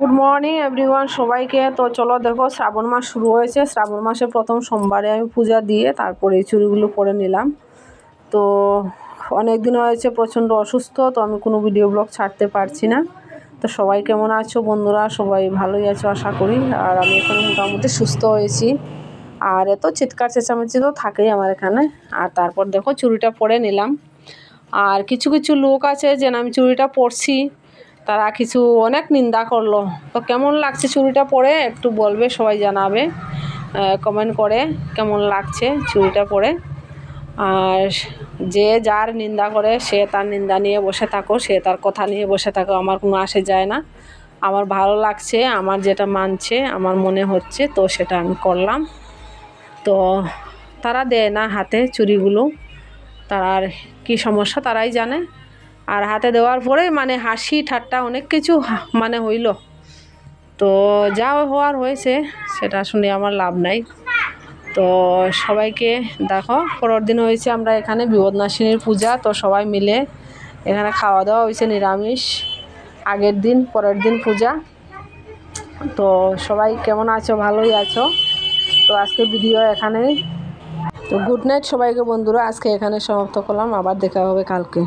Good morning everyone সবাইকে। তো চলো দেখো, শ্রাবণ মাস শুরু হয়েছে। শ্রাবণ মাসে প্রথম সোমবারে আমি পূজা দিয়ে তারপরে এই চুড়িগুলো পরে নিলাম। তো অনেক দিন হয়েছে প্রচণ্ড অসুস্থ, তো আমি কোনো ভিডিও ব্লগ ছাড়তে পারছি না। তো সবাই কেমন আছো বন্ধুরা? সবাই ভালোই আছো আশা করি। আর আমি এখন মোটামুটি সুস্থ হয়েছি। আর এত চিৎকার চেঁচামেচি তো থাকেই আমার এখানে। আর তারপর দেখো চুড়িটা পরে নিলাম। আর কিছু কিছু লোক আছে যে আমি চুড়িটা পরছি, তারা কিছু অনেক নিন্দা করলো। তো কেমন লাগছে চুড়িটা পরে একটু বলবে, সবাই জানাবে কমেন্ট করে কেমন লাগছে চুড়িটা পরে। আর যে যার নিন্দা করে সে তার নিন্দা নিয়ে বসে থাকো, সে তার কথা নিয়ে বসে থাকো, আমার কোনো আসে যায় না। আমার ভালো লাগছে, আমার যেটা মানছে, আমার মনে হচ্ছে, তো সেটা আমি করলাম। তো তারা দেয় না হাতে চুড়িগুলো, তার কি সমস্যা তারাই জানে। আর হাতে দেওয়ার পরে মানে হাসি ঠাট্টা অনেক কিছু মানে হইল। তো যা হওয়ার হয়েছে, সেটা শুনে আমার লাভ নাই। তো সবাইকে দেখো, পরের দিন হয়েছে আমরা এখানে বিপদনাশিনীর পূজা। তো সবাই মিলে এখানে খাওয়া দাওয়া হয়েছে নিরামিষ। আগের দিন পরের দিন পূজা। তো সবাই কেমন আছো? ভালোই আছো? তো আজকে ভিডিও এখানেই। তো গুড নাইট সবাইকে বন্ধুরা, আজকে এখানে সমাপ্ত করলাম। আবার দেখা হবে কালকে।